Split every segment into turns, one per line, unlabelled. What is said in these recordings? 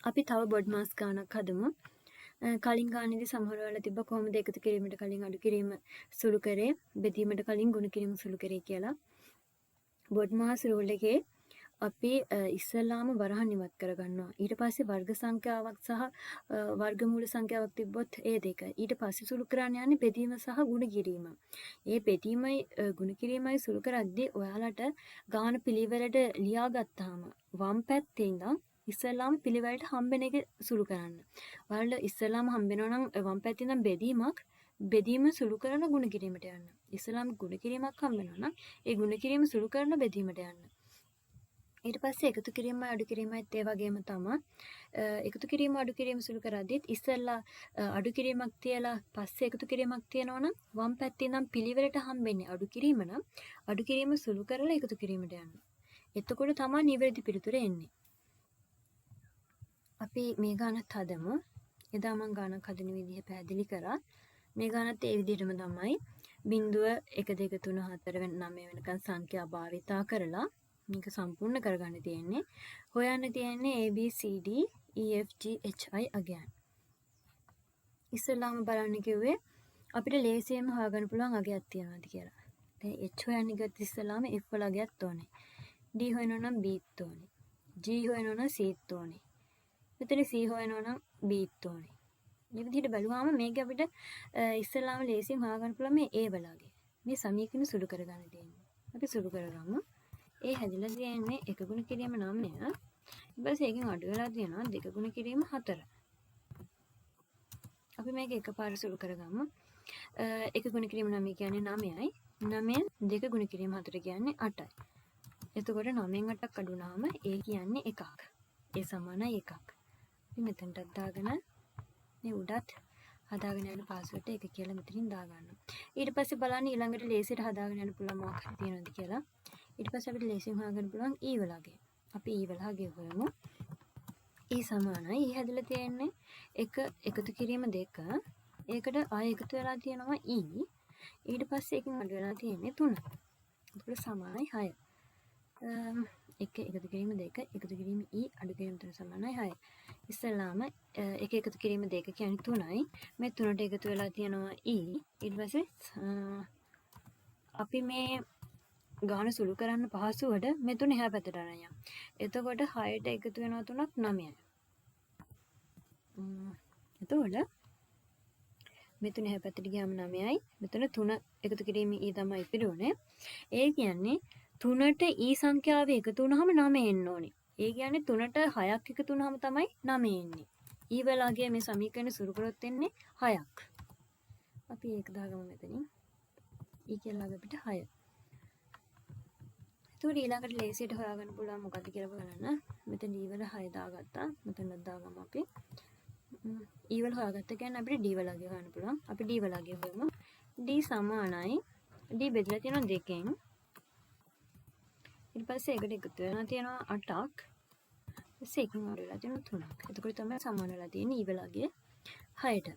අපි තව බොඩ් මාස් ගානක් හදමු. කලින් ගානේදී සමහර වෙලාවට තිබ්බ කොහොමද එකතු කිරීමට කලින් අඩු කිරීම සුළු කරේ, බෙදීමට කලින් ගුණ කිරීම සුළු කරේ කියලා. බොඩ් මාස් රූල් එකේ අපි ඉස්සෙල්ලාම වරහන් ඉවත් කරගන්නවා. ඊට පස්සේ වර්ග සංඛ්‍යාවක් සහ වර්ගමූල සංඛ්‍යාවක් තිබ්බොත් ඒ දෙක. ඊට පස්සේ සුළු කරන්න යන්නේ බෙදීම සහ ගුණ කිරීම. ඒ බෙදීමයි ගුණ කිරීමයි සුළු කරද්දී ඔයාලට ගාන පිළිවෙලට ලියාගත්තාම වම් පැත්තේ ඉඳන් ඉස්සෙල්ලාම පිළිවෙලට හම්බෙන එක සුළු කරන්න. ඔයාලට ඉස්සෙල්ලාම හම්බෙනවා නම් වම් පැත්තේ ඉඳන් බෙදීම සුළු කරන ගුණ කිරීමට යන්න. ඉස්සෙල්ලාම ගුණ කිරීමක් හම්බෙනවා නම් ඒ ගුණ කිරීම සුළු කරන බෙදීමට යන්න. ඊට පස්සේ එකතු කිරීමයි අඩු කිරීමයිත් ඒ වගේම තමයි. එකතු කිරීම අඩු කිරීම සුළු කරද්දිත් ඉස්සෙල්ලා අඩු කිරීමක් තියලා පස්සේ එකතු කිරීමක් තියනවා නම් වම් පැත්තේ ඉඳන් පිළිවෙලට හම්බෙන්නේ අඩු කිරීම නම් අඩු කිරීම සුළු කරලා එකතු කිරීමට යන්න. එතකොට තමයි නිවැරදි පිළිතුර එන්නේ. අපි මේ ගානත් හදමු. එදා මම ගානක් හදන විදිහ පැහැදිලි කරා. මේ ගානත් ඒ විදිහටම තමයි 0 1 2 3 4 9 වෙනකන් සංඛ්‍යා භාවිතා කරලා මේක සම්පූර්ණ කරගන්න තියෙන්නේ. හොයන්න තියෙන්නේ A B C D E F G H I අගයන්. ඉස්සෙල්ලාම බලන්න කිව්වේ අපිට ලේසියෙන්ම හොයාගන්න පුළුවන් අගයක් තියනවාද කියලා. දැන් H හොයන්න ගියොත් ඉස්සෙල්ලාම F වල අගයක් ඕනේ. D හොයනවා නම් B ත් ඕනේ. G හොයනවා නම් C ත් ඕනේ. මෙතන C හොයනවා නම් B ත් ඕනේ. මේ විදිහට බලුවාම මේක අපිට ඉස්සෙල්ලාම ලේසියෙන් හොයාගන්න පුළුවන් මේ A වල අගය. මේ සමීකරණ සුළු කරගන්න තියෙන්නේ. අපි සුළු කරගමු. ඒ හැදිලා තියෙන්නේ එක ගුණ කිරීම 9. ඊට පස්සේ එකෙන් අඩු වෙලා තියෙනවා දෙක ගුණ කිරීම 4. අපි මේක එකපාර සුළු කරගමු. එක ගුණ කිරීම 9 කියන්නේ 9යි. 9න් දෙක ගුණ කිරීම 4 කියන්නේ 8යි. එතකොට 9න් 8ක් අඩු වුණාම ඒ කියන්නේ 1ක්. ඒ සමානයි 1ක්. අපි මෙතනටත් දාගෙන මේ උඩත් හදාගෙන යන පාස්වර්ඩ් එක කියලා මෙතනින් දාගන්නවා. ඊට පස්සේ බලන්න ඊළඟට ලේසියට හදාගෙන යන්න පුළුවන් මොකක් හරි තියෙනවද කියලා. ඊට පස්සේ අපිට ලේසියෙන් හොයාගන්න පුළුවන් E වල අගය. අපි E වල අගය හොයමු. E සමානයි E හැදලා තියෙන්නේ එක එකතු කිරීම 2. ඒකට ආයෙ එකතු වෙලා තියෙනවා E. ඊට පස්සේ එකකින් අඩු වෙලා තියෙන්නේ 3. ඒකට සමානයි 6. එක එකතු කිරීම 2 එකතු කිරීම E අඩු කිරීම 3 සමානයි 6. ඉස්සෙල්ලාම එක එකතු කිරීම 2 කියන්නේ 3යි. මේ 3ට එකතු වෙලා තියෙනවා E. ඊට පස්සේ අපි මේ ගාන සුළු කරන්න පහසුවට මේ 3 එහා පැත්තට අරන් යමු. එතකොට 6ට එකතු වෙනවා 3ක් 9යි. එතකොට මේ 3 එහා පැත්තට ගියාම 9යි. මෙතන 3 එකතු කිරීමේ E තමයි ඉතිරුනේ. ඒ කියන්නේ 3ට E සංඛ්‍යාව එකතු වුණාම 9 එන්න ඕනේ. ඒ කියන්නේ 3ට 6ක් එකතු වුණාම තමයි 9 එන්නේ. E වලගේ මේ සමීකරණ සුළු කරොත් එන්නේ 6ක්. අපි ඒක දාගමු මෙතනින්. E කියලා අපිට 6. ඒකට ඊළඟට ලේසියට හොයාගන්න පුළුවන් මොකද්ද කියලා බලන්න. මෙතන D වල 6 දාගත්තා. මෙතනත් දාගමු අපි. E වල හොයාගත්ත කියන්නේ අපිට D වල අගය හොයන්න පුළුවන්. අපි D වල අගය හොයමු. D සමානයි D බෙදලා තියෙනවා 2කින්. ඊට පස්සේ එකට එකතු වෙනවා තියෙනවා 8ක්. ඊපස්සේ එකකින් අඩු වෙලා තියෙනවා 3ක්. එතකොට තමයි සමාන වෙලා තියෙන්නේ E වල අගය 6ට.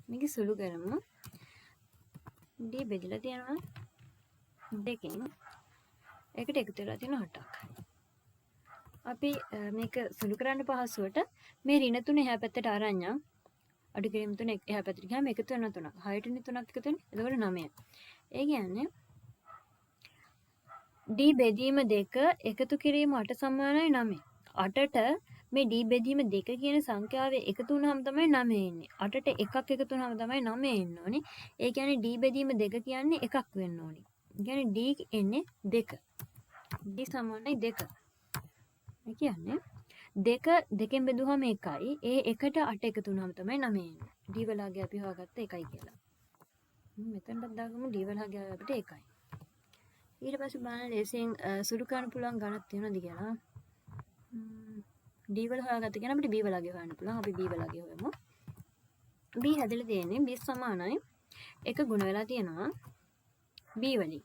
මේක සුළු කරමු. D බෙදලා තියෙනවා 2කින්. ඒකට එකතු වෙලා තියෙනවා 8ක්. අපි මේක සුළු කරන්න පහසුවට මේ ඍණ 3 එහා පැත්තට අරන් යන්න. අඩු කිරීම 3 එහා පැත්තට ගියාම එකතු වෙනවා 3ක්. 6ටනේ 3ක් එකතු වෙන්නේ. එතකොට 9යි. ඒ කියන්නේ D බෙදීම 2 එකතු කිරීම 8 සමානයි 9. 8ට මේ D බෙදීම 2 කියන සංඛ්‍යාවේ එකතු වුණාම තමයි 9 එන්නේ. 8ට එකක් එකතු වුණාම තමයි 9 එන්න ඕනේ. ඒ කියන්නේ D බෙදීම 2 කියන්නේ එකක් වෙන්න ඕනේ. ඒ කියන්නේ D එන්නේ 2. D සමානයි 2. ඒ කියන්නේ 2 2කින් බෙදුවම 1යි. ඒ 1ට 8 එකතු වුණාම තමයි 9 එන්නේ. D වලගේ අපි හොයාගත්ත 1යි කියලා. මෙතනට දාගමු D වලගේ අපිට 1යි. ඊට පස්සේ බලන්න ලේසියෙන් සුළු කරන්න පුළුවන් ගණක් තියෙනවද කියලා. D වල හොයාගත්ත කියන අපිට B වල අගය හොයන්න පුළුවන්. අපි B වල අගය හොයමු. B හැදලා තියෙන්නේ B සමානයි 1 ගුණ වෙලා තියෙනවා B වලින්.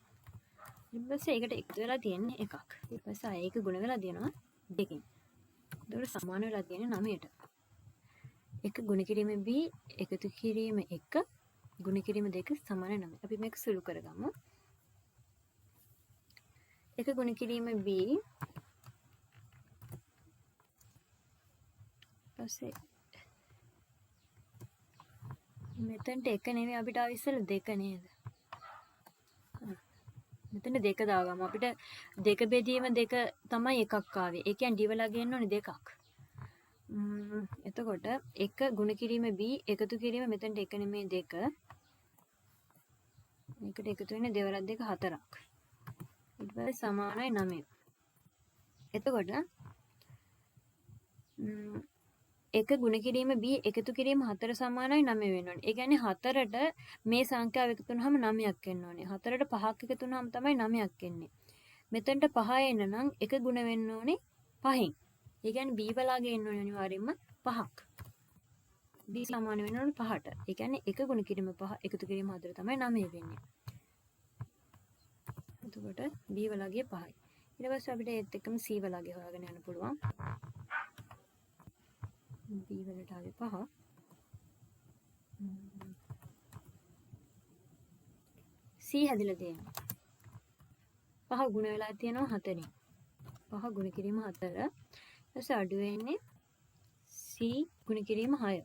ඊට පස්සේ ඒකට එකතු වෙලා තියෙන්නේ 1ක්. ඊට පස්සේ ආයෙ 1 ගුණ වෙලා තියෙනවා 2කින්. ඒකට සමාන වෙලා තියෙන්නේ 9ට. 1 ගුණ කිරීම B එකතු කිරීම 1 ගුණ කිරීම 2 සමාන 9. අපි මේක සුළු කරගමු. 1 ගුණ කිරීම B පස්සේ මෙතනට එක නෙමෙයි අපිට ආව ඉස්සෙල්ලා දෙක නේද? මෙතන දෙක දාගමු. අපිට දෙක බෙදීම දෙක තමයි එකක් ආවේ. ඒ කියන්නේ ඩිවලා ගන්න ඕනේ දෙකක්. එතකොට එක ගුණ කිරීම b එකතු කිරීම මෙතනට එක නෙමෙයි දෙක. මේකට එකතු වෙන්නේ දෙවරක් දෙක හතරක්. ඊට පස්සේ සමානයි 9. එතකොට එක ගුණ කිරීම b එකතු කිරීම 4 සමානයි 9 වෙන්න ඕනේ. ඒ කියන්නේ 4ට මේ සංඛ්‍යාව එකතු වුනහම 9ක් එන්න ඕනේ. 4ට 5ක් එකතු වුනහම තමයි 9ක් එන්නේ. මෙතනට 5 එන්න නම් එක ගුණ වෙන්න ඕනේ 5න්. ඒ කියන්නේ b බලාගේ එන්න ඕනේ අනිවාර්යයෙන්ම 5ක්. b සමාන වෙන්න ඕනේ 5ට. ඒ කියන්නේ එක ගුණ කිරීම 5 එකතු කිරීම 4 තමයි 9 වෙන්නේ. එතකොට b වලගේ 5යි. ඊට පස්සේ අපිට ඒත් එක්කම c වලගේ හොයාගෙන යන්න පුළුවන්. b වලට ආවේ 5. c හැදිලා තියෙනවා. 5 ගුණ වෙලා තියෙනවා 4න්. 5 ගුණ කිරීම 4. ඊට අඩු වෙන්නේ c ගුණ කිරීම 6.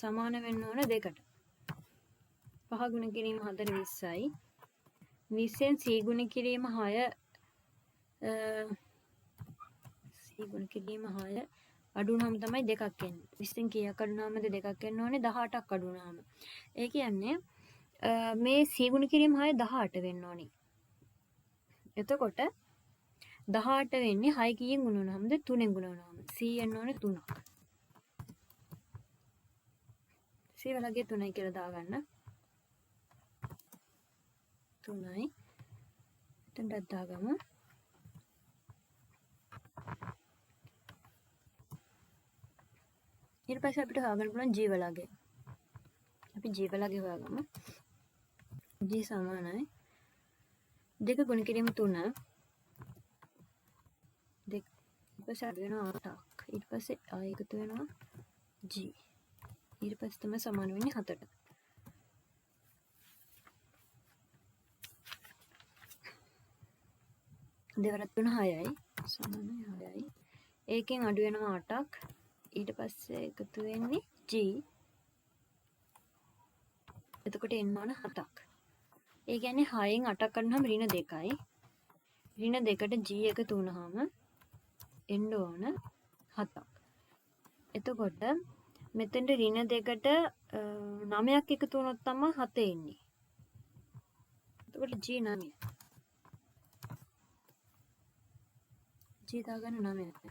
සමාන වෙන්න ඕන 2ට. 5 ගුණ කිරීම 4 20යි. 20න් c ගුණ කිරීම 6 c ගුණ කිරීම 6 අඩු වුනහම තමයි දෙකක් එන්නේ. 20න් කීයක් අඩු වුනහමද දෙකක් එන්න ඕනේ 18ක් අඩු වුනහම. ඒ කියන්නේ මේ c ගුණ කිරීම 6 18 වෙන්න ඕනේ. එතකොට 18 වෙන්නේ 6 කීයෙන් ගුණ වුනහමද 3ෙන් ගුණ වුනහම. c එන්න ඕනේ 3ක්. c වලගේ 3යි කියලා දාගන්න. 3යි. එතනට දාගමු. ඊට පස්සේ අපිට හොයාගන්න පුළුවන් g වලගේ. අපි g වලගේ හොයාගමු. g සමානයි 2 ගුණ කිරීම 3 ඊට පස්සේ අඩු වෙනවා 8ක්. ඊට පස්සේ ආයෙ එකතු වෙනවා g. ඊට පස්සේ තමයි සමාන වෙන්නේ 7ට. දෙවරක් 3 6යි. සමානයි 6යි. ඒකෙන් අඩු වෙනවා 8ක්. ඊට පස්සේ එකතු වෙන්නේ g. එතකොට එන්න ඕන 7ක්. ඒ කියන්නේ 6න් 8ක් ගන්නහම ඍණ 2යි. ඍණ 2ට g එකතු වුනහම එන්න ඕන 7ක්. එතකොට මෙතෙන්ට ඍණ 2ට 9ක් එකතු වුණොත් තමයි 7 එන්නේ. එතකොට g 9. g දාගන්න 9ක්.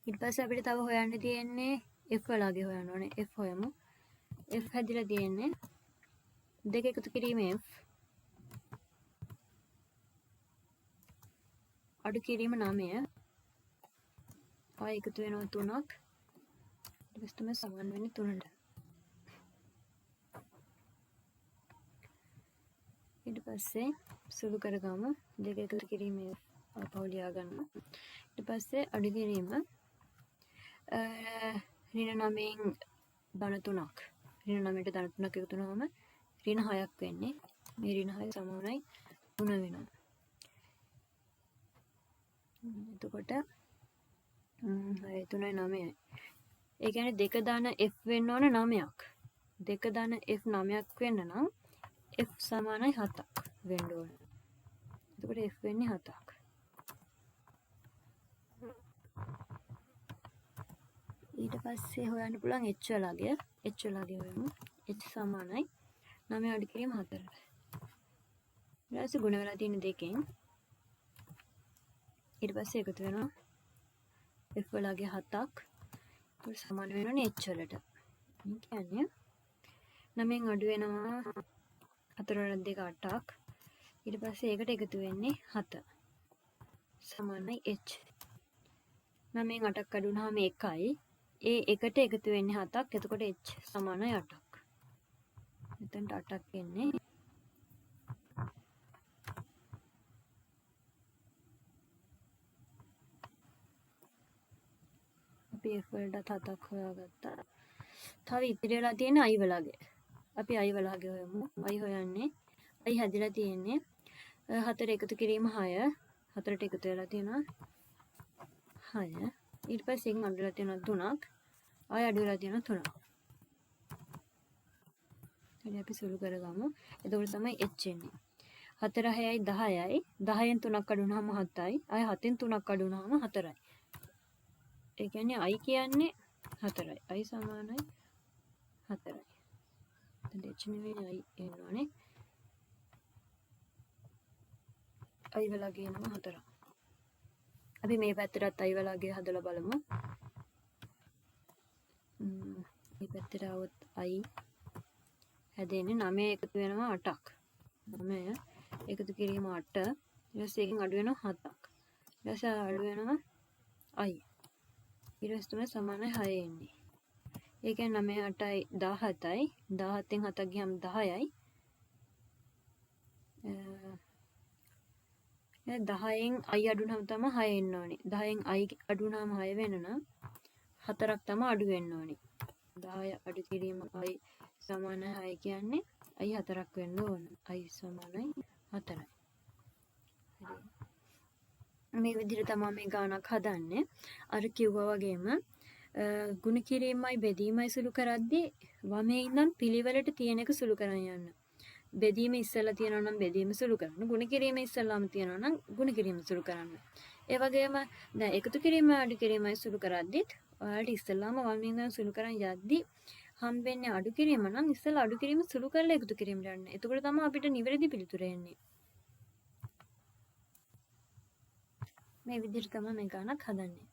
ඊට පස්සේ අපිට තව හොයන්න තියෙන්නේ f වලගේ හොයන්න ඕනේ. f හොයමු. f හැදිලා තියෙන්නේ දෙක එකතු කිරීම f අඩු කිරීම 9. ආයෙ එකතු වෙනවා 3ක්. ඊට පස්සේ තමයි සමාන වෙන්නේ 3ට. ඊට පස්සේ සුළු කරගමු. දෙක එකතු කිරීම f ආපහු ලියා ගන්න. ඊට පස්සේ අඩු කිරීම ඍණ 9න් ධන 3ක්. ඍණ 9ට ධන 3ක් එකතු වුනහම ඍණ 6ක් වෙන්නේ. මේ ඍණ 6 සමානයි 3 වෙනවා. එතකොට 6 3යි 9යි. ඒ කියන්නේ දෙක ධන f වෙන්න ඕන 9ක්. දෙක ධන f 9ක් වෙන්න නම් f සමානයි 7ක් වෙන්න ඕන. එතකොට f වෙන්නේ 7ක්. ඊට පස්සේ හොයන්න පුළුවන් h වලගේ. h වලගේ හොයමු. h සමානයි 9 අඩු කිරීම 4ට. ඊට පස්සේ ගුණ වෙලා තියෙන දෙකෙන් ඊට පස්සේ එකතු වෙනවා f වලගේ 7ක්. ඒක සමාන වෙනවනේ h වලට. මේ කියන්නේ 9න් අඩු වෙනවා 4 වරක් 2 8ක්. ඊට පස්සේ ඒකට එකතු වෙන්නේ 7. සමානයි h. 9න් 8ක් අඩු වුනහම 1යි. ඒ එකට එකතු වෙන්නේ 7ක්. එතකොට h සමානයි 8ක්. මෙතනට 8ක් එන්නේ. අපි f වලට 7ක් හොයාගත්තා. තව ඉතිරි වෙලා තියෙන i වලගේ. අපි i වලගේ හොයමු. i හොයන්නේ i හැදිලා තියෙන්නේ 4 එකතු කිරීම 6. 4ට එකතු වෙලා තියෙනවා 6. ඊට පස්සේ එකෙන් අඩු වෙලා තියෙනවා 3ක්. ආය අඩු වෙලා තියෙනවා 3ක්. හරි අපි සුළු කරගමු. එතකොට තමයි h එන්නේ. 4 6යි 10යි 10න් 3ක් අඩු වුණාම 7යි. ආය 7න් 3ක් අඩු වුණාම 4යි. ඒ කියන්නේ i කියන්නේ 4යි. i සමානයි 4යි. එතකොට h නෙවෙයි i එනවනේ. i වලගේ නම 4ක්. අපි මේ පැත්තටත් i වලගේ හදලා බලමු. මේ පැත්තට આવොත් i හැදෙන්නේ 9 එකතු වෙනවා 8ක්. 9 එකතු කිරීම 8. ඊට පස්සේ එකෙන් අඩු වෙනවා 7ක්. ඊට පස්සේ අඩු වෙනවා i. ඊට පස්සේ තමයි සමානයි 6 එන්නේ. ඒ කියන්නේ 9 8යි 17යි. 17න් 7ක් ගියම 10යි. 10න් i අඩු වුණාම තමයි 6 එන්න ඕනේ. 10න් i අඩු වුණාම 6 වෙන නම් 4ක් තමයි අඩු වෙන්න ඕනේ. 10 අඩු කිරීම i සමානයි 6 කියන්නේ i 4ක් වෙන්න ඕන. i සමානයි 4යි. මේ විදිහට තමයි මේ ගානක් හදන්නේ. අර කිව්වා වගේම ගුණ කිරීමයි බෙදීමයි සුළු කරද්දී වමේ ඉඳන් පිළිවෙලට තියෙන එක සුළු කරන් යන්න. බෙදීම ඉස්සෙල්ලා තියෙනවා නම් බෙදීම සුළු කරන්න. ගුණ කිරීම ඉස්සෙල්ලාම තියෙනවා නම් ගුණ කිරීම සුළු කරන්න. ඒ වගේම දැන් එකතු කිරීම අඩු කිරීමයි සුළු කරද්දිත් ඔයාලට ඉස්සෙල්ලාම වමේ ඉඳන් සුළු කරන් යද්දී හම්බෙන්නේ අඩු කිරීම නම් ඉස්සෙල්ලා අඩු කිරීම සුළු කරලා එකතු කිරීමට යන්න. එතකොට තමයි අපිට නිවැරදි පිළිතුර එන්නේ. මේ විදිහට තමයි මේ ගානක් හදන්නේ.